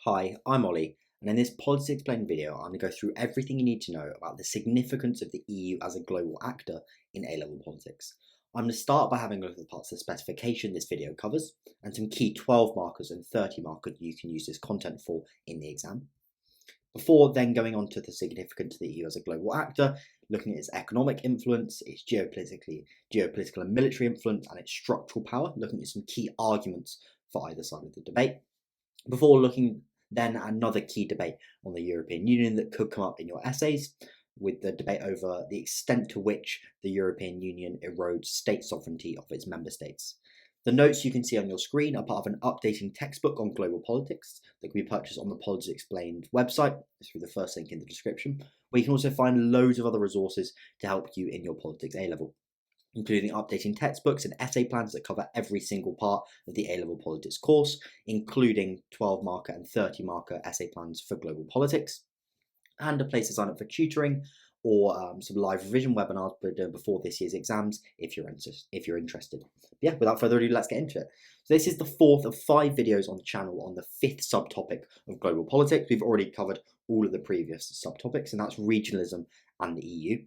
Hi, I'm Ollie, and in this Politics Explained video, I'm going to go through everything you need to know about the significance of the EU as a global actor in A-level politics. I'm going to start by having a look at the parts of the specification this video covers, and some key 12 markers and 30 markers you can use this content for in the exam. Before then going on to the significance of the EU as a global actor, looking at its economic influence, its geopolitical and military influence, and its structural power, looking at some key arguments for either side of the debate. Before looking then at another key debate on the European Union that could come up in your essays, with the debate over the extent to which the European Union erodes state sovereignty of its member states. The notes you can see on your screen are part of an updating textbook on global politics that can be purchased on the Politics Explained website, through the first link in the description, where you can also find loads of other resources to help you in your Politics A-Level, including updating textbooks and essay plans that cover every single part of the A-Level Politics course, including 12 marker and 30 marker essay plans for global politics, and a place to sign up for tutoring or some live revision webinars before this year's exams if you're interested. But yeah, without further ado, let's get into it. So this is the fourth of 5 videos on the channel on the 5th subtopic of global politics. We've already covered all of the previous subtopics, and that's regionalism and the EU.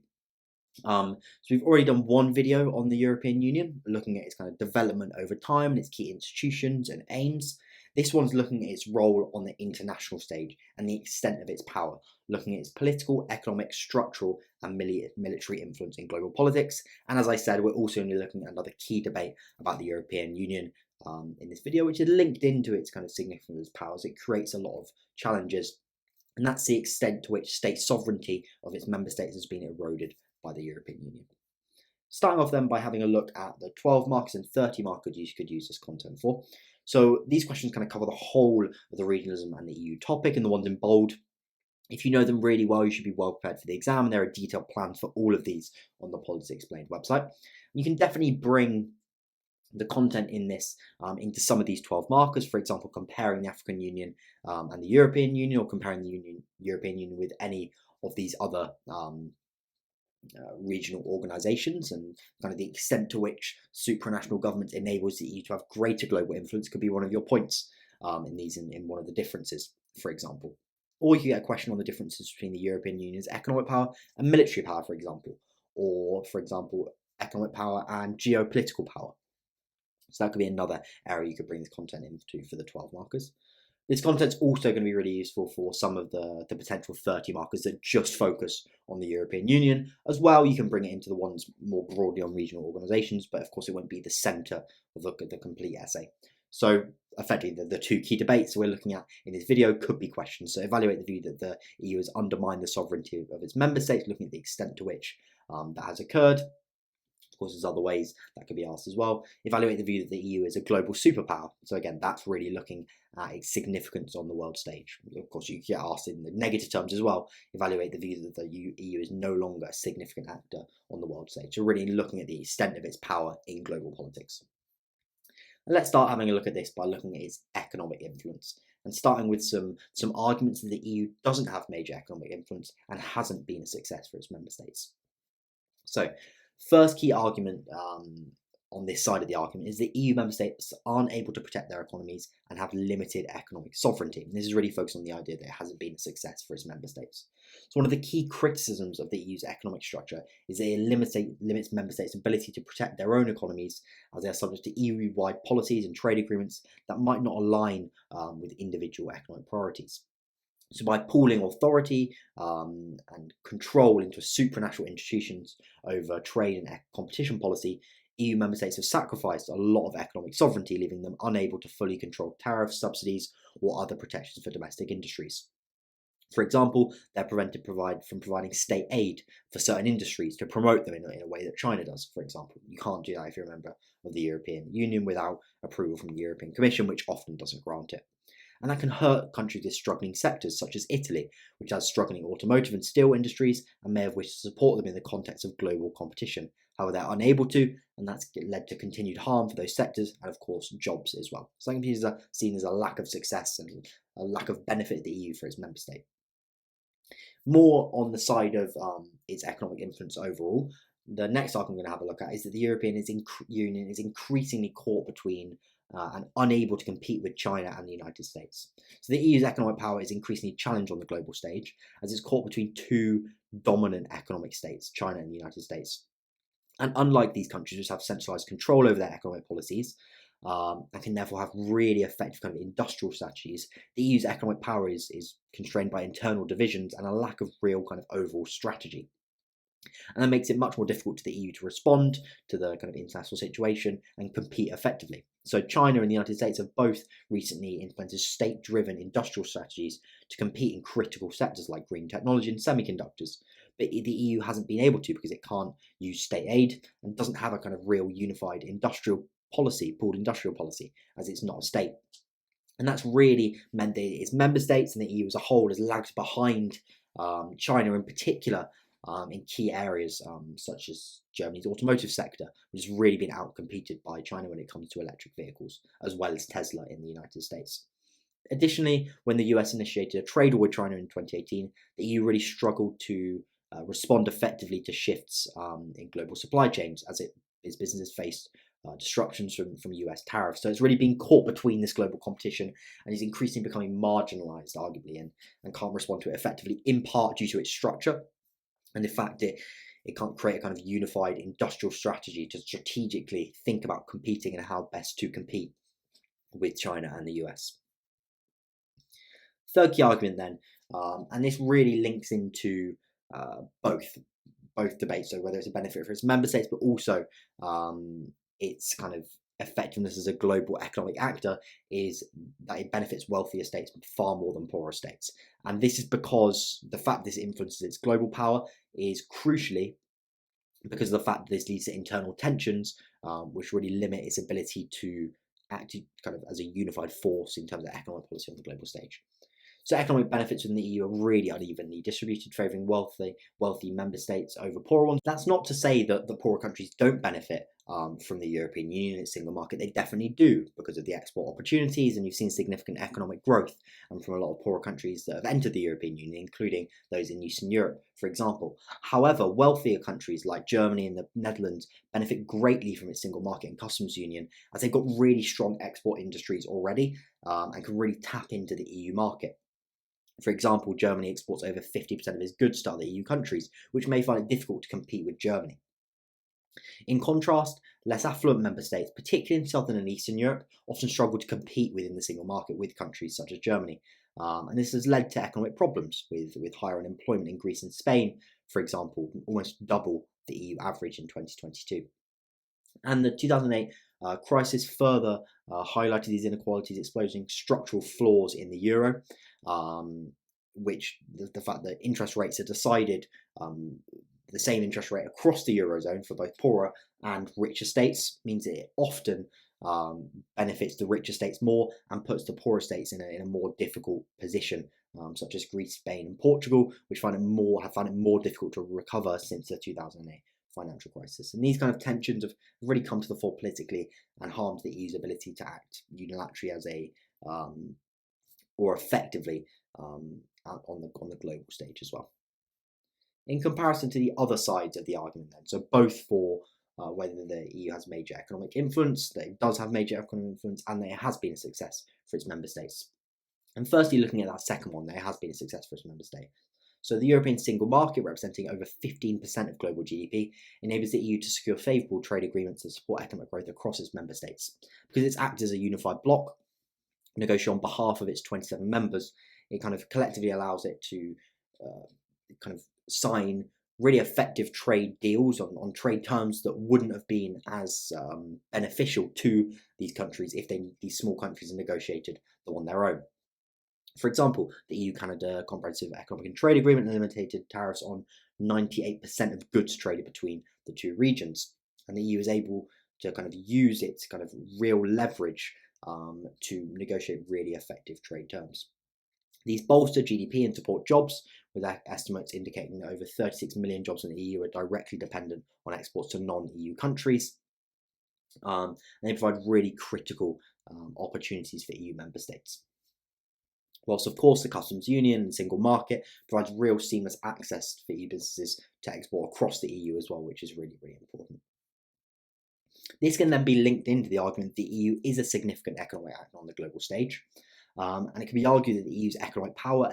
So we've already done one video on the European Union, looking at its kind of development over time and its key institutions and aims. This one's looking at its role on the international stage and the extent of its power, looking at its political, economic, structural, and military influence in global politics. And as I said, we're also only looking at another key debate about the European Union in this video, which is linked into its kind of significance as powers. It creates a lot of challenges, and that's the extent to which state sovereignty of its member states has been eroded by the European Union. Starting off then by having a look at the 12 markers and 30 markers you could use this content for. So these questions kind of cover the whole of the regionalism and the EU topic, and the ones in bold, if you know them really well, you should be well prepared for the exam, and there are detailed plans for all of these on the Politics Explained website. You can definitely bring the content in this into some of these 12 markers, for example, comparing the African Union and the European Union, or comparing the European Union with any of these other regional organisations, and kind of the extent to which supranational government enables the EU to have greater global influence could be one of your points in one of the differences, for example. Or you get a question on the differences between the European Union's economic power and military power, for example, or, for example, economic power and geopolitical power. So that could be another area you could bring this content into for the 12 markers. This content's also going to be really useful for some of the potential 30 markers that just focus on the European Union. As well, you can bring it into the ones more broadly on regional organisations, but of course it won't be the centre of the complete essay. So effectively, the 2 key debates we're looking at in this video could be questions. So evaluate the view that the EU has undermined the sovereignty of its member states, looking at the extent to which that has occurred. Of course, there's other ways that could be asked as well. Evaluate the view that the EU is a global superpower. So again, that's really looking at its significance on the world stage. Of course, you get asked in the negative terms as well. Evaluate the view that the EU is no longer a significant actor on the world stage. So really looking at the extent of its power in global politics. And let's start having a look at this by looking at its economic influence, and starting with some arguments that the EU doesn't have major economic influence and hasn't been a success for its member states. So first key argument on this side of the argument is that EU member states aren't able to protect their economies and have limited economic sovereignty. And this is really focused on the idea that it hasn't been a success for its member states. So one of the key criticisms of the EU's economic structure is that it limits member states' ability to protect their own economies, as they are subject to EU-wide policies and trade agreements that might not align with individual economic priorities. So by pooling authority and control into supranational institutions over trade and competition policy, EU member states have sacrificed a lot of economic sovereignty, leaving them unable to fully control tariffs, subsidies, or other protections for domestic industries. For example, they're prevented from providing state aid for certain industries to promote them in a way that China does, for example. You can't do that if you're a member of the European Union without approval from the European Commission, which often doesn't grant it. And that can hurt countries with struggling sectors, such as Italy, which has struggling automotive and steel industries and may have wished to support them in the context of global competition. However, they're unable to, and that's led to continued harm for those sectors and, of course, jobs as well. So that is seen as a lack of success and a lack of benefit of the EU for its member state. More on the side of its economic influence overall, the next argument I'm going to have a look at is that the European Union is increasingly caught between and unable to compete with China and the United States. So the EU's economic power is increasingly challenged on the global stage as it's caught between two dominant economic states, China and the United States. And unlike these countries which have centralized control over their economic policies, and can therefore have really effective kind of industrial strategies, the EU's economic power is constrained by internal divisions and a lack of real kind of overall strategy. And that makes it much more difficult to the EU to respond to the kind of international situation and compete effectively. So China and the United States have both recently implemented state-driven industrial strategies to compete in critical sectors like green technology and semiconductors. But the EU hasn't been able to because it can't use state aid and doesn't have a kind of real unified industrial policy, pooled industrial policy, as it's not a state. And that's really meant that its member states and the EU as a whole has lagged behind China in particular in key areas such as Germany's automotive sector, which has really been outcompeted by China when it comes to electric vehicles, as well as Tesla in the United States. Additionally, when the US initiated a trade war with China in 2018, the EU really struggled to respond effectively to shifts in global supply chains as its businesses faced disruptions from US tariffs. So it's really been caught between this global competition and is increasingly becoming marginalized, arguably, and can't respond to it effectively, in part due to its structure and the fact that it can't create a kind of unified industrial strategy to strategically think about competing and how best to compete with China and the US. Third key argument then, and this really links into both debates, so whether it's a benefit for its member states, but also its kind of effectiveness as a global economic actor, is that it benefits wealthier states far more than poorer states. And this is because the fact this influences its global power is crucially because of the fact that this leads to internal tensions, which really limit its ability to act kind of as a unified force in terms of economic policy on the global stage. So economic benefits within the EU are really unevenly distributed, favouring wealthy member states over poorer ones. That's not to say that the poorer countries don't benefit from the European Union, its single market. They definitely do because of the export opportunities, and you've seen significant economic growth from a lot of poorer countries that have entered the European Union, including those in Eastern Europe, for example. However, wealthier countries like Germany and the Netherlands benefit greatly from its single market and customs union, as they've got really strong export industries already and can really tap into the EU market. For example, Germany exports over 50% of its goods to other EU countries, which may find it difficult to compete with Germany. In contrast, less affluent member states, particularly in Southern and Eastern Europe, often struggle to compete within the single market with countries such as Germany. And this has led to economic problems with higher unemployment in Greece and Spain, for example, almost double the EU average in 2022. And the 2008 crisis further highlighted these inequalities, exposing structural flaws in the euro, which the fact that interest rates are decided the same interest rate across the eurozone for both poorer and richer states means that it often benefits the richer states more and puts the poorer states in a more difficult position, such as Greece, Spain, and Portugal, which have found it more difficult to recover since the 2008 financial crisis. And these kind of tensions have really come to the fore politically and harmed the EU's ability to act unilaterally as or effectively on the global stage as well. In comparison to the other sides of the argument then, so both for whether the EU has major economic influence, that it does have major economic influence, and that it has been a success for its member states. And firstly, looking at that second one, that it has been a success for its member states. So the European single market, representing over 15% of global GDP, enables the EU to secure favourable trade agreements that support economic growth across its member states. Because it's acted as a unified bloc, negotiate on behalf of its 27 members, it kind of collectively allows it to kind of sign really effective trade deals on trade terms that wouldn't have been as beneficial to these countries if these small countries had negotiated them on their own. For example, the EU-Canada Comprehensive Economic and Trade Agreement eliminated tariffs on 98% of goods traded between the two regions, and the EU is able to kind of use its kind of real leverage to negotiate really effective trade terms. These bolster GDP and support jobs, with estimates indicating that over 36 million jobs in the EU are directly dependent on exports to non-EU countries. And they provide really critical opportunities for EU member states. Whilst, of course, the customs union and single market provides real seamless access for EU businesses to export across the EU as well, which is really, really important. This can then be linked into the argument that the EU is a significant economic actor on the global stage. And it can be argued that the EU's economic power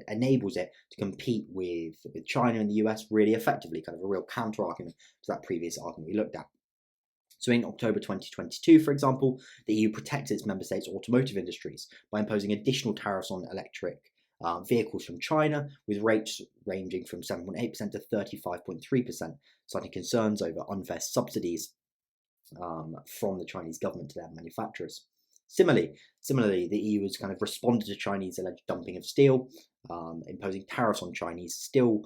enables it to compete with China and the US really effectively, kind of a real counter-argument to that previous argument we looked at. So in October 2022, for example, the EU protected its member states' automotive industries by imposing additional tariffs on electric vehicles from China, with rates ranging from 7.8% to 35.3%, citing concerns over unfair subsidies from the Chinese government to their manufacturers. Similarly, the EU has kind of responded to Chinese alleged dumping of steel, imposing tariffs on Chinese steel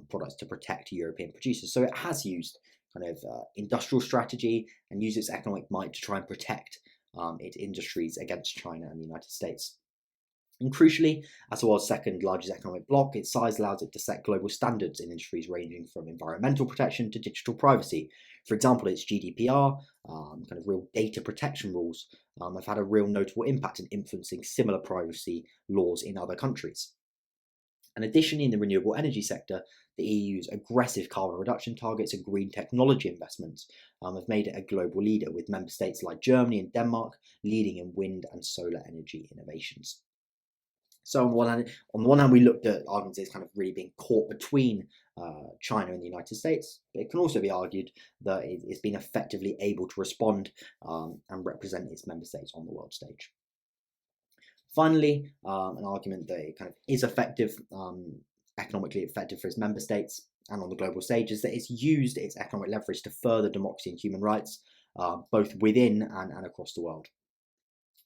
products to protect European producers. So it has used kind of industrial strategy and used its economic might to try and protect its industries against China and the United States. And crucially, as the world's second largest economic bloc, its size allows it to set global standards in industries ranging from environmental protection to digital privacy. For example, its GDPR, kind of real data protection rules, have had a real notable impact in influencing similar privacy laws in other countries. And additionally, in the renewable energy sector, the EU's aggressive carbon reduction targets and green technology investments have made it a global leader, with member states like Germany and Denmark leading in wind and solar energy innovations. So on the one hand, we looked at arguments as kind of really being caught between China and the United States, but it can also be argued that it's been effectively able to respond and represent its member states on the world stage. Finally, an argument that it kind of is effective, economically effective for its member states and on the global stage, is that it's used its economic leverage to further democracy and human rights, both within and across the world.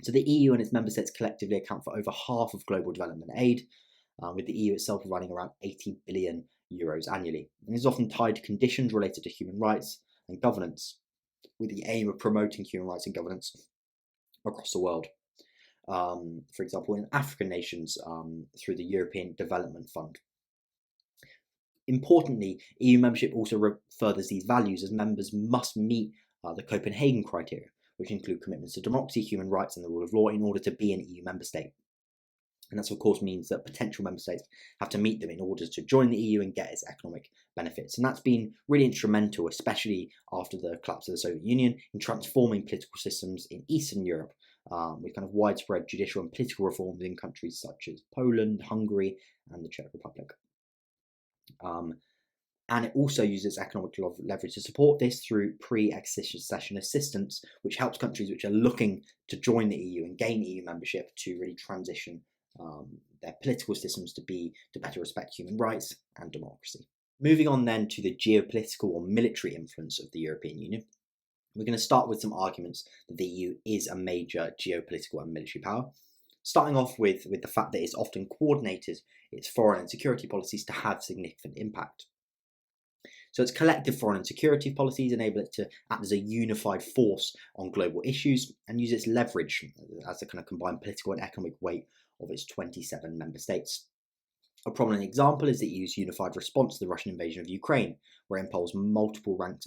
So the EU and its member states collectively account for over half of global development aid, with the EU itself providing around 80 billion euros annually. And this is often tied to conditions related to human rights and governance, with the aim of promoting human rights and governance across the world. For example, in African nations through the European Development Fund. Importantly, EU membership also furthers these values, as members must meet the Copenhagen criteria, which include commitments to democracy, human rights, and the rule of law in order to be an EU member state. And that, of course, means that potential member states have to meet them in order to join the EU and get its economic benefits. And that's been really instrumental, especially after the collapse of the Soviet Union, in transforming political systems in Eastern Europe, with kind of widespread judicial and political reforms in countries such as Poland, Hungary, and the Czech Republic. And it also uses economic leverage to support this through pre-accession assistance, which helps countries which are looking to join the EU and gain EU membership to really transition their political systems to better respect human rights and democracy. Moving on then to the geopolitical or military influence of the European Union, we're going to start with some arguments that the EU is a major geopolitical and military power, starting off with the fact that it's often coordinated its foreign and security policies to have significant impact. So its collective foreign and security policies enable it to act as a unified force on global issues and use its leverage as a kind of combined political and economic weight of its 27 member states. A prominent example is the EU's unified response to the Russian invasion of Ukraine, where it imposed multiple rounds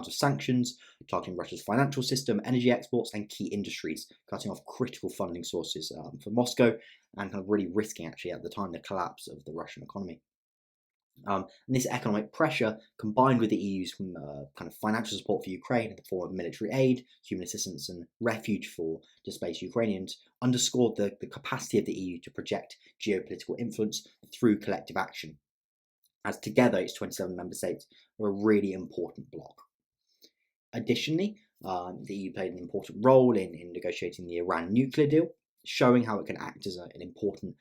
of sanctions, targeting Russia's financial system, energy exports, and key industries, cutting off critical funding sources for Moscow, and kind of really risking, actually, at the time, the collapse of the Russian economy. And this economic pressure, combined with the EU's kind of financial support for Ukraine in the form of military aid, human assistance, and refuge for displaced Ukrainians, underscored the capacity of the EU to project geopolitical influence through collective action, as together its 27 member states are a really important bloc. Additionally, the EU played an important role in negotiating the Iran nuclear deal, showing how it can act as an important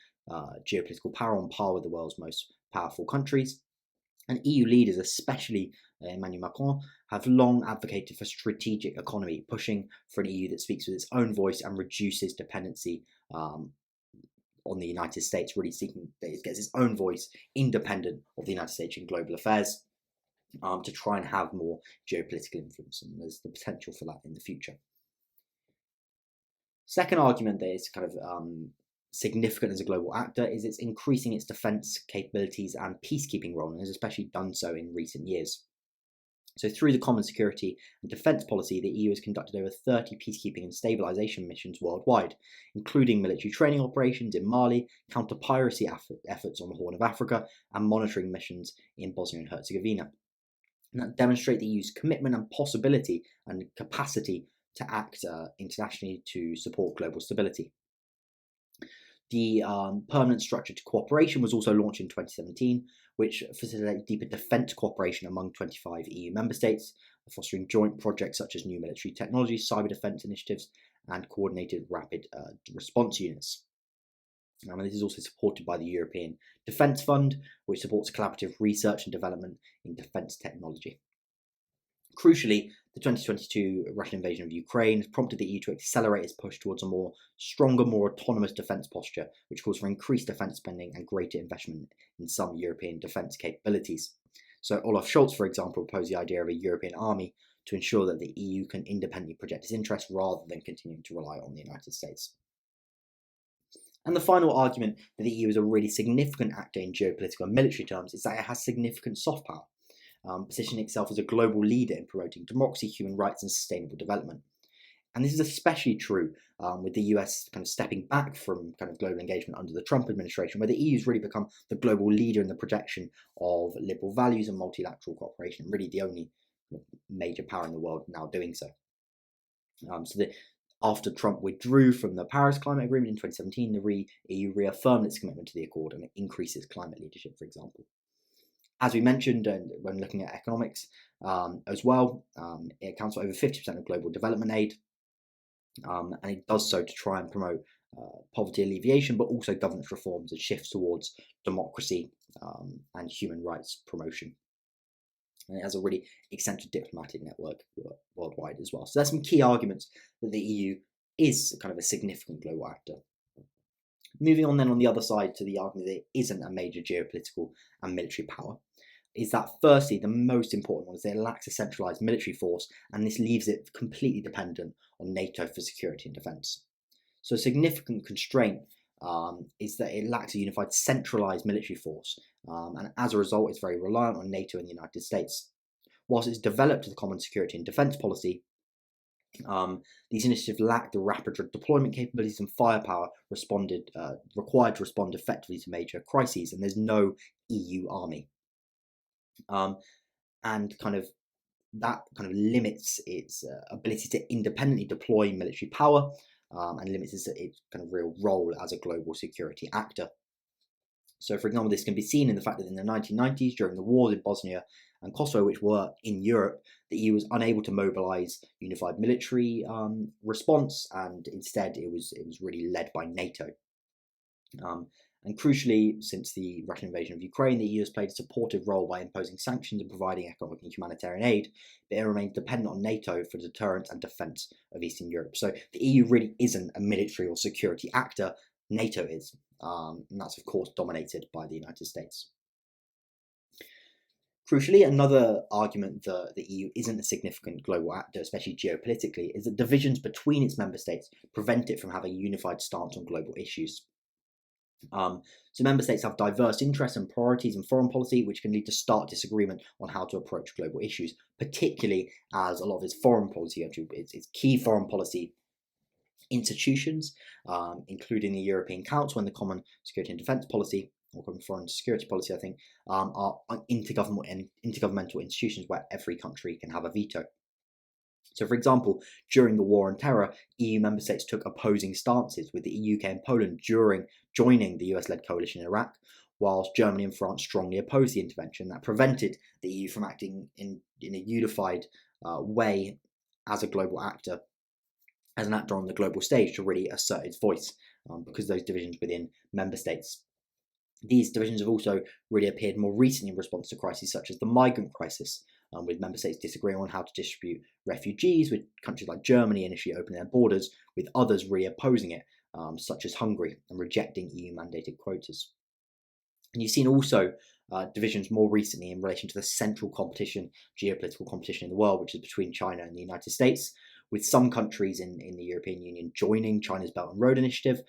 geopolitical power on par with the world's most powerful countries. And EU leaders, especially Emmanuel Macron, have long advocated for strategic economy, pushing for an EU that speaks with its own voice and reduces dependency on the United States, really seeking that it gets its own voice independent of the United States in global affairs, to try and have more geopolitical influence, and there's the potential for that in the future. Second argument that is kind of significant as a global actor is it's increasing its defence capabilities and peacekeeping role, and has especially done so in recent years. So through the common security and defence policy, the EU has conducted over 30 peacekeeping and stabilisation missions worldwide, including military training operations in Mali, counter-piracy efforts on the Horn of Africa, and monitoring missions in Bosnia and Herzegovina. And that demonstrate the EU's commitment and possibility and capacity to act internationally to support global stability. The Permanent Structured Cooperation was also launched in 2017, which facilitates deeper defence cooperation among 25 EU member states, fostering joint projects such as new military technology, cyber defence initiatives, and coordinated rapid response units. And this is also supported by the European Defence Fund, which supports collaborative research and development in defence technology. Crucially, the 2022 Russian invasion of Ukraine has prompted the EU to accelerate its push towards a stronger, more autonomous defence posture, which calls for increased defence spending and greater investment in some European defence capabilities. So Olaf Scholz, for example, proposed the idea of a European army to ensure that the EU can independently project its interests rather than continuing to rely on the United States. And the final argument that the EU is a really significant actor in geopolitical and military terms is that it has significant soft power, positioning itself as a global leader in promoting democracy, human rights, and sustainable development. And this is especially true with the US kind of stepping back from kind of global engagement under the Trump administration, where the EU has really become the global leader in the projection of liberal values and multilateral cooperation, really the only major power in the world now doing so. After Trump withdrew from the Paris Climate Agreement in 2017, the EU reaffirmed its commitment to the accord and increased its climate leadership, for example. As we mentioned, when looking at economics as well, it accounts for over 50% of global development aid, and it does so to try and promote poverty alleviation, but also governance reforms and shifts towards democracy and human rights promotion. And it has a really extensive diplomatic network worldwide as well. So there's some key arguments that the EU is kind of a significant global actor. Moving on then on the other side to the argument that it isn't a major geopolitical and military power, is that firstly, the most important one is that it lacks a centralised military force, and this leaves it completely dependent on NATO for security and defence. So a significant constraint is that it lacks a unified centralised military force, and as a result, it's very reliant on NATO and the United States. Whilst it's developed the common security and defence policy, these initiatives lack the rapid deployment capabilities and firepower required to respond effectively to major crises, and there's no EU army. And that limits its ability to independently deploy military power, and limits its kind of real role as a global security actor. So, for example, this can be seen in the fact that in the 1990s, during the wars in Bosnia and Kosovo, which were in Europe, the EU was unable to mobilise unified military response, and instead it was really led by NATO. And crucially, since the Russian invasion of Ukraine, the EU has played a supportive role by imposing sanctions and providing economic and humanitarian aid, but it remains dependent on NATO for deterrence and defence of Eastern Europe. So the EU really isn't a military or security actor. NATO is, and that's of course dominated by the United States. Crucially, another argument that the EU isn't a significant global actor, especially geopolitically, is that divisions between its member states prevent it from having a unified stance on global issues. So member states have diverse interests and priorities in foreign policy, which can lead to stark disagreement on how to approach global issues, particularly as a lot of its foreign policy, its key foreign policy institutions, including the European Council and the Common Security and Defence Policy, or Common Foreign Security Policy, I think, are intergovernmental institutions where every country can have a veto. So, for example, during the war on terror, EU member states took opposing stances, with the UK and Poland joining the US-led coalition in Iraq, whilst Germany and France strongly opposed the intervention. That prevented the EU from acting in a unified way as a global actor, as an actor on the global stage, to really assert its voice, because of those divisions within member states. These divisions have also really appeared more recently in response to crises such as the migrant crisis, with member states disagreeing on how to distribute refugees, with countries like Germany initially opening their borders, with others really opposing it, such as Hungary, and rejecting EU-mandated quotas. And you've seen also divisions more recently in relation to the central geopolitical competition in the world, which is between China and the United States, with some countries in the European Union joining China's Belt and Road Initiative,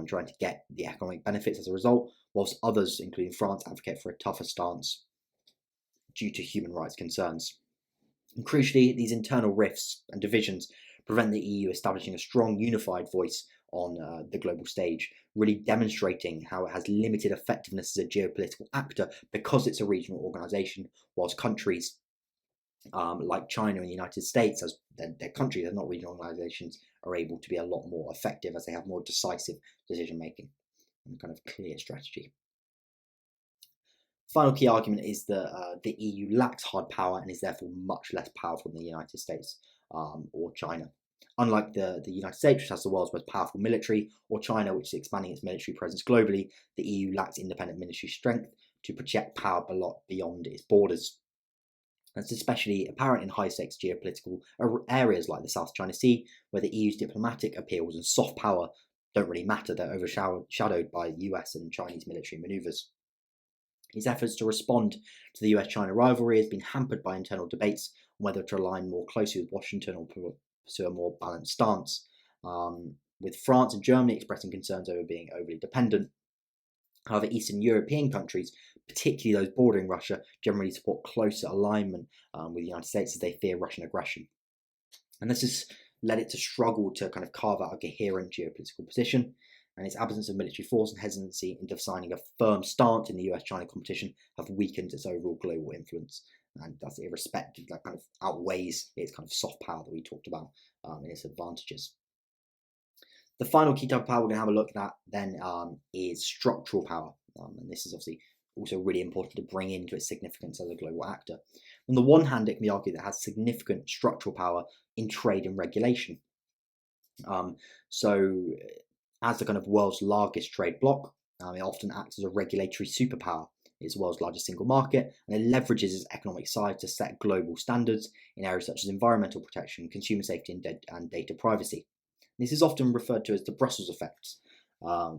trying to get the economic benefits as a result, whilst others, including France, advocate for a tougher stance due to human rights concerns. And crucially, these internal rifts and divisions prevent the EU establishing a strong, unified voice on the global stage, really demonstrating how it has limited effectiveness as a geopolitical actor because it's a regional organisation, whilst countries like China and the United States, as their countries, they're not regional organizations, are able to be a lot more effective as they have more decisive decision making and kind of clear strategy. Final key argument is that the EU lacks hard power and is therefore much less powerful than the United States or China. Unlike the United States, which has the world's most powerful military, or China, which is expanding its military presence globally, the EU lacks independent military strength to project power beyond its borders. That's especially apparent in high-stakes geopolitical areas like the South China Sea, where the EU's diplomatic appeals and soft power don't really matter. They're overshadowed by US and Chinese military maneuvers. His efforts to respond to the US-China rivalry has been hampered by internal debates on whether to align more closely with Washington or pursue a more balanced stance, with France and Germany expressing concerns over being overly dependent. However, Eastern European countries, particularly those bordering Russia, generally support closer alignment with the United States as they fear Russian aggression. And this has led it to struggle to kind of carve out a coherent geopolitical position, and its absence of military force and hesitancy in defining a firm stance in the US-China competition have weakened its overall global influence. And that's irrespective, that kind of outweighs its kind of soft power that we talked about in its advantages. The final key type of power we're going to have a look at then is structural power. And this is obviously also really important to bring into its significance as a global actor. On the one hand, it can be argued that it has significant structural power in trade and regulation. So as the kind of world's largest trade bloc, it often acts as a regulatory superpower. It's the world's largest single market, and it leverages its economic size to set global standards in areas such as environmental protection, consumer safety, and data privacy. This is often referred to as the Brussels effect,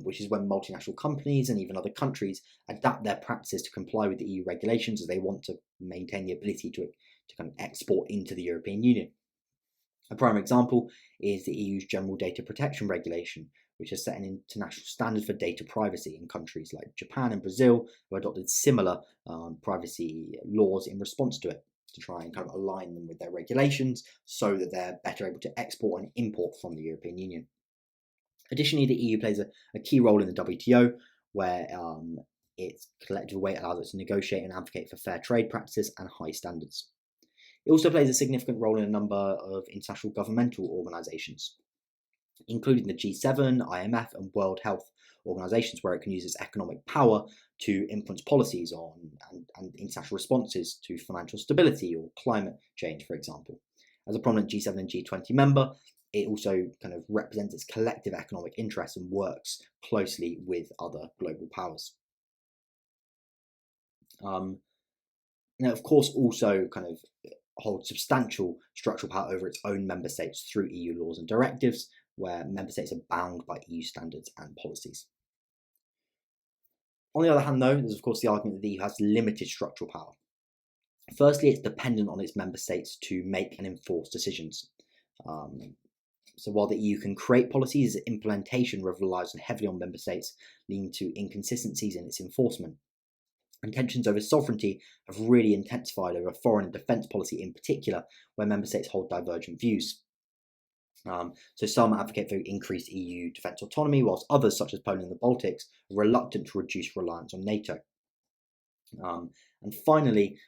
which is when multinational companies and even other countries adapt their practices to comply with the EU regulations as they want to maintain the ability to kind of export into the European Union. A prime example is the EU's General Data Protection Regulation, which has set an international standard for data privacy in countries like Japan and Brazil, who adopted similar privacy laws in response to it, to try and kind of align them with their regulations so that they're better able to export and import from the European Union. Additionally, the EU plays a key role in the WTO, where its collective weight allows it to negotiate and advocate for fair trade practices and high standards. It also plays a significant role in a number of international governmental organisations, including the G7, IMF, and World Health organisations, where it can use its economic power to influence policies on and international responses to financial stability or climate change, for example. As a prominent G7 and G20 member, it also kind of represents its collective economic interests and works closely with other global powers. Now, of course, also kind of holds substantial structural power over its own member states through EU laws and directives, where member states are bound by EU standards and policies. On the other hand, though, there's of course the argument that the EU has limited structural power. Firstly, it's dependent on its member states to make and enforce decisions. So while the EU can create policies, its implementation relies heavily on member states, leading to inconsistencies in its enforcement. And tensions over sovereignty have really intensified over foreign and defence policy in particular, where member states hold divergent views. So some advocate for increased EU defence autonomy, whilst others, such as Poland and the Baltics, are reluctant to reduce reliance on NATO. And finally,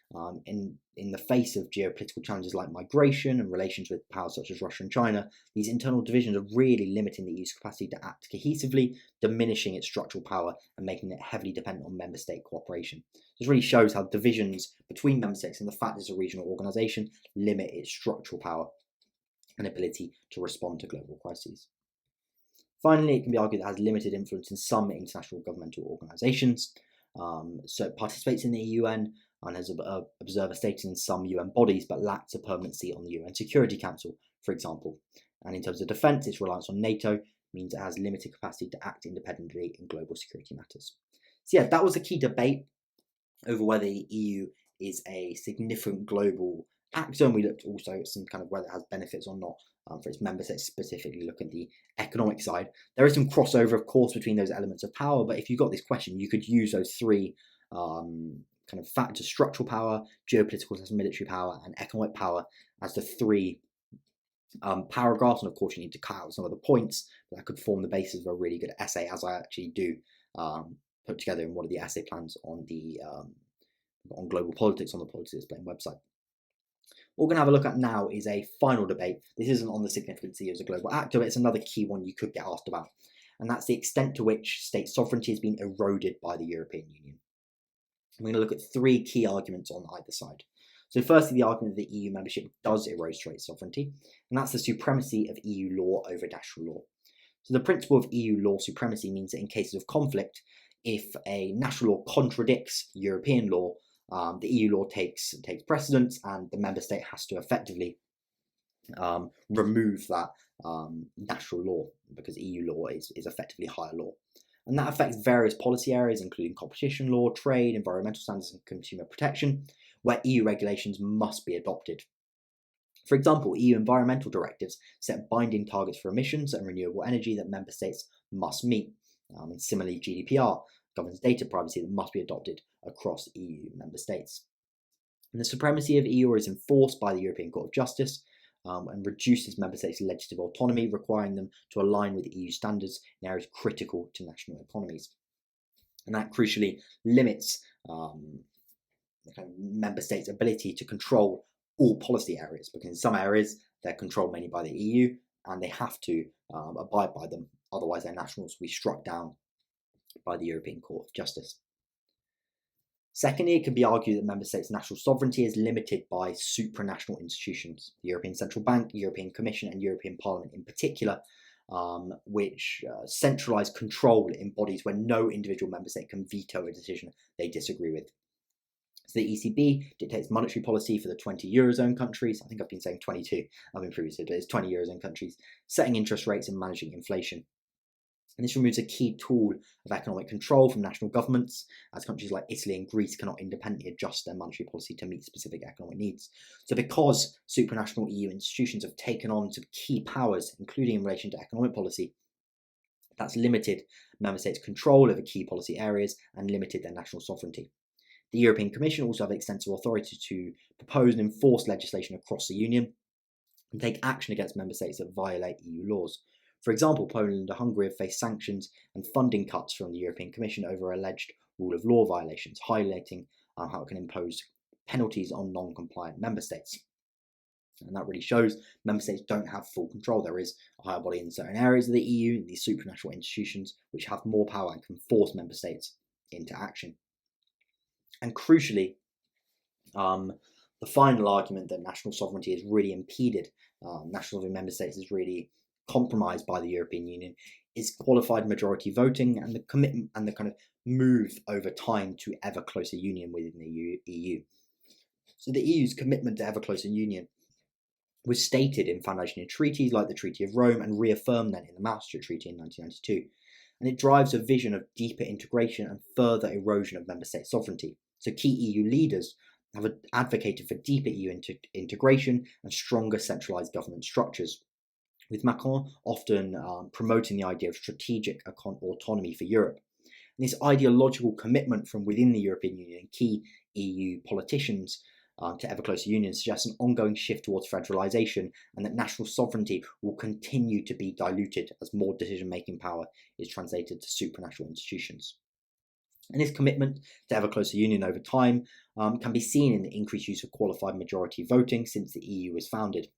in the face of geopolitical challenges like migration and relations with powers such as Russia and China, these internal divisions are really limiting the EU's capacity to act cohesively, diminishing its structural power and making it heavily dependent on member state cooperation. This really shows how divisions between member states and the fact it's a regional organisation limit its structural power and ability to respond to global crises. Finally, it can be argued that it has limited influence in some international governmental organisations. So it participates in the UN and has observer status in some UN bodies, but lacks a permanent seat on the UN Security Council, for example. And in terms of defence, its reliance on NATO means it has limited capacity to act independently in global security matters. So yeah, that was a key debate over whether the EU is a significant global actor, and we looked also at some kind of whether it has benefits or not for its member states, specifically look at the economic side. There is some crossover, of course, between those elements of power, but if you got this question, you could use those three kind of factors: structural power, geopolitical and military power, and economic power as the three paragraphs. And of course, you need to cut out some of the points, but that could form the basis of a really good essay, as I actually do put together in one of the essay plans on the on global politics on the Politics Explained website. What we're going to have a look at now is a final debate. This isn't on the significance of EU as a global actor, but it's another key one you could get asked about. And that's the extent to which state sovereignty has been eroded by the European Union. I'm going to look at three key arguments on either side. So firstly, the argument that EU membership does erode state sovereignty, and that's the supremacy of EU law over national law. So the principle of EU law supremacy means that in cases of conflict, if a national law contradicts European law, the EU law takes precedence, and the member state has to effectively remove that national law, because EU law is effectively higher law. And that affects various policy areas, including competition law, trade, environmental standards, and consumer protection, where EU regulations must be adopted. For example, EU environmental directives set binding targets for emissions and renewable energy that member states must meet. And similarly, GDPR governs data privacy that must be adopted across EU member states. And the supremacy of EU is enforced by the European Court of Justice and reduces member states' legislative autonomy, requiring them to align with EU standards in areas critical to national economies. And that crucially limits member states' ability to control all policy areas, because in some areas they're controlled mainly by the EU and they have to abide by them, otherwise their nationals will be struck down by the European Court of Justice. Secondly, it can be argued that member states' national sovereignty is limited by supranational institutions, the European Central Bank, European Commission, and European Parliament in particular, which centralise control in bodies where no individual member state can veto a decision they disagree with. So the ECB dictates monetary policy for the 20 Eurozone countries. I think I've been saying 22, I've been previously, but it's 20 Eurozone countries, setting interest rates and managing inflation. And this removes a key tool of economic control from national governments, as countries like Italy and Greece cannot independently adjust their monetary policy to meet specific economic needs. So because supranational EU institutions have taken on some key powers, including in relation to economic policy, that's limited member states' control over key policy areas and limited their national sovereignty. The European Commission also have extensive authority to propose and enforce legislation across the Union and take action against member states that violate EU laws. For example, Poland and Hungary have faced sanctions and funding cuts from the European Commission over alleged rule of law violations, highlighting how it can impose penalties on non-compliant member states. And that really shows member states don't have full control. There is a higher body in certain areas of the EU, these supranational institutions, which have more power and can force member states into action. And crucially, the final argument that national sovereignty is really impeded, national sovereignty of member states is really compromised by the European Union, is qualified majority voting and the commitment and the kind of move over time to ever closer union within the EU. So the EU's commitment to ever closer union was stated in foundational treaties like the Treaty of Rome and reaffirmed then in the Maastricht Treaty in 1992. And it drives a vision of deeper integration and further erosion of member state sovereignty. So key EU leaders have advocated for deeper EU integration and stronger centralised government structures, with Macron often promoting the idea of strategic autonomy for Europe. And this ideological commitment from within the European Union and key EU politicians to ever closer union suggests an ongoing shift towards federalisation, and that national sovereignty will continue to be diluted as more decision-making power is translated to supranational institutions. And this commitment to ever closer union over time can be seen in the increased use of qualified majority voting since the EU was founded,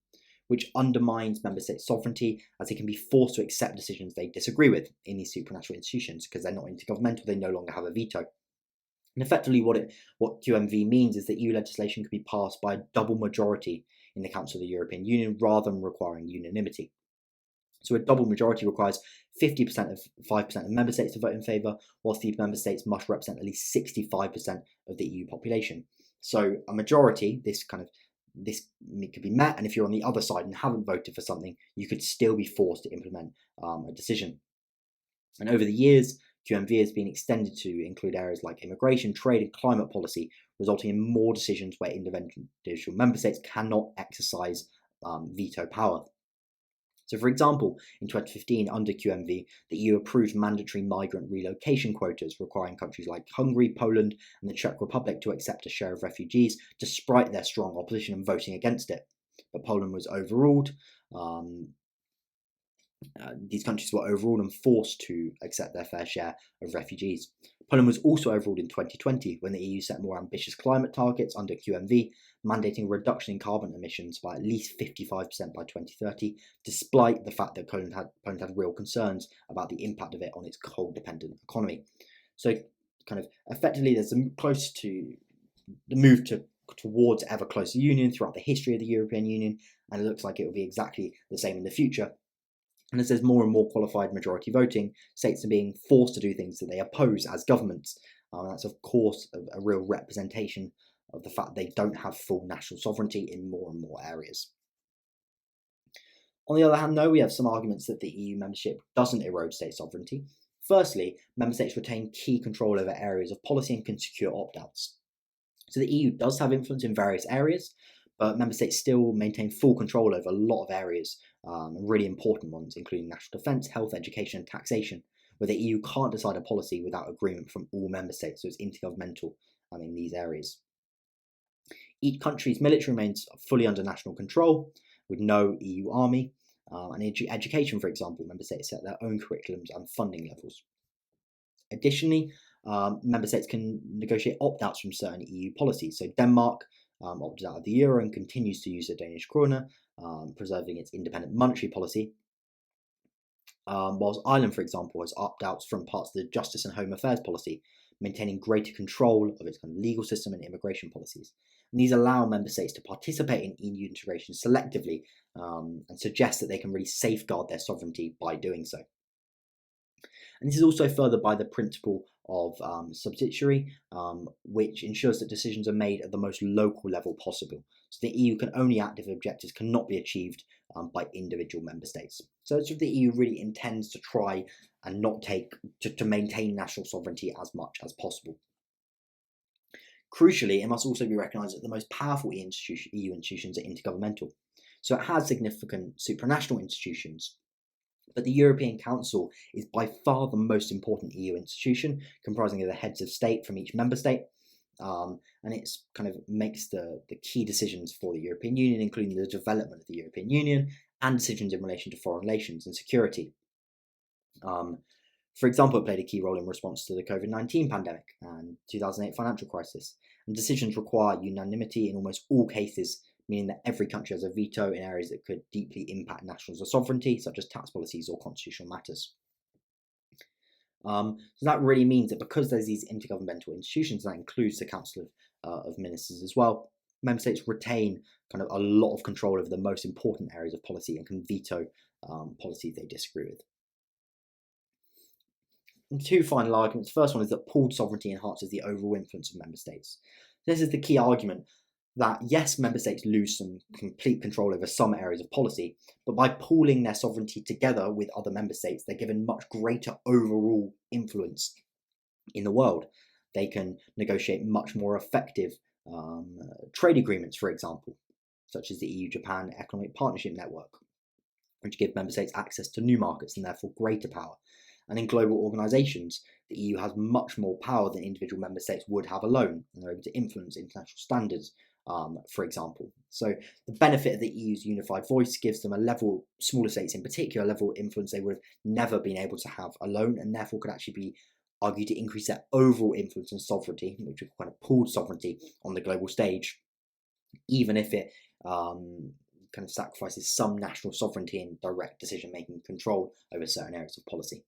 which undermines member state sovereignty as they can be forced to accept decisions they disagree with in these supranational institutions because they're not intergovernmental, they no longer have a veto. And effectively what QMV means is that EU legislation can be passed by a double majority in the Council of the European Union rather than requiring unanimity. So a double majority requires 50% of 5% of member states to vote in favour, whilst these member states must represent at least 65% of the EU population. So a majority, this could be met, and if you're on the other side and haven't voted for something, you could still be forced to implement a decision. And over the years, QMV has been extended to include areas like immigration, trade, and climate policy, resulting in more decisions where individual member states cannot exercise veto power. So, for example, in 2015, under QMV, the EU approved mandatory migrant relocation quotas, requiring countries like Hungary, Poland, and the Czech Republic to accept a share of refugees, despite their strong opposition and voting against it. But Poland was overruled. These countries were overruled and forced to accept their fair share of refugees. Poland was also overruled in 2020 when the EU set more ambitious climate targets under QMV, mandating a reduction in carbon emissions by at least 55% by 2030, despite the fact that Poland had real concerns about the impact of it on its coal-dependent economy. So, kind of effectively, there's a close to the move towards ever closer union throughout the history of the European Union, and it looks like it will be exactly the same in the future. And as there's more and more qualified majority voting, states are being forced to do things that they oppose as governments. That's, of course, a real representation of the fact they don't have full national sovereignty in more and more areas. On the other hand, though, we have some arguments that the EU membership doesn't erode state sovereignty. Firstly, member states retain key control over areas of policy and can secure opt-outs. So the EU does have influence in various areas, but member states still maintain full control over a lot of areas, really important ones, including national defence, health, education, and taxation, where the EU can't decide a policy without agreement from all member states, so it's intergovernmental in these areas. Each country's military remains fully under national control, with no EU army, and in education, for example, member states set their own curriculums and funding levels. Additionally, member states can negotiate opt-outs from certain EU policies. So Denmark opted out of the euro and continues to use the Danish krone, preserving its independent monetary policy. Whilst Ireland, for example, has opt-outs from parts of the justice and home affairs policy, maintaining greater control of its legal system and immigration policies. And these allow member states to participate in EU integration selectively and suggest that they can really safeguard their sovereignty by doing so. And this is also furthered by the principle of subsidiary, which ensures that decisions are made at the most local level possible. So the EU can only act if objectives cannot be achieved by individual member states. So the EU really intends to try and not to maintain national sovereignty as much as possible. Crucially, it must also be recognised that the most powerful EU institutions are intergovernmental. So it has significant supranational institutions, but the European Council is by far the most important EU institution, comprising of the heads of state from each member state, and it kind of makes the key decisions for the European Union, including the development of the European Union and decisions in relation to foreign relations and security. For example, it played a key role in response to the COVID-19 pandemic and 2008 financial crisis, and decisions require unanimity in almost all cases, meaning that every country has a veto in areas that could deeply impact national sovereignty, such as tax policies or constitutional matters. So that really means that because there's these intergovernmental institutions, that includes the Council of Ministers as well, member states retain kind of a lot of control over the most important areas of policy and can veto policies they disagree with. And two final arguments. The first one is that pooled sovereignty enhances the overall influence of member states. This is the key argument that yes, member states lose some complete control over some areas of policy, but by pooling their sovereignty together with other member states, they're given much greater overall influence in the world. They can negotiate much more effective trade agreements, for example, such as the EU-Japan Economic Partnership Network, which give member states access to new markets and therefore greater power. And in global organisations, the EU has much more power than individual member states would have alone, and they're able to influence international standards, for example. So the benefit of the EU's unified voice gives them smaller states in particular, a level of influence they would have never been able to have alone, and therefore could actually be argued to increase their overall influence and sovereignty, which is kind of pooled sovereignty on the global stage, even if it kind of sacrifices some national sovereignty and direct decision-making control over certain areas of policy.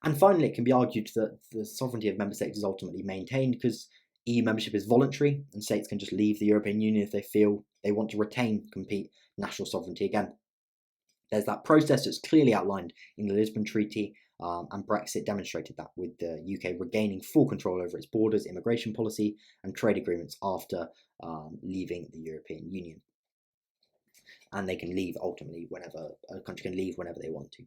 And finally, it can be argued that the sovereignty of member states is ultimately maintained because EU membership is voluntary and states can just leave the European Union if they feel they want to retain complete national sovereignty again. There's that process that's clearly outlined in the Lisbon Treaty, and Brexit demonstrated that, with the UK regaining full control over its borders, immigration policy and trade agreements after leaving the European Union. And they can leave ultimately a country can leave whenever they want to.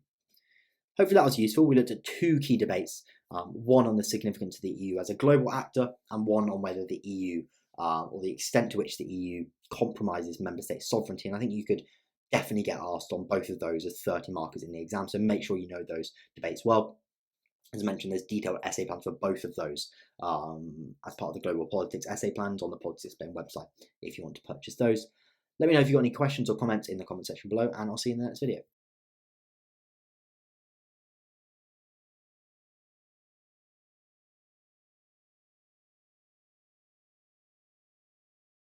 Hopefully that was useful. We looked at two key debates, one on the significance of the EU as a global actor, and one on whether the EU, or the extent to which the EU compromises member state sovereignty. And I think you could definitely get asked on both of those as 30 markers in the exam, so make sure you know those debates well. As mentioned, there's detailed essay plans for both of those as part of the Global Politics essay plans on the Politics Explained website if you want to purchase those. Let me know if you've got any questions or comments in the comment section below, and I'll see you in the next video.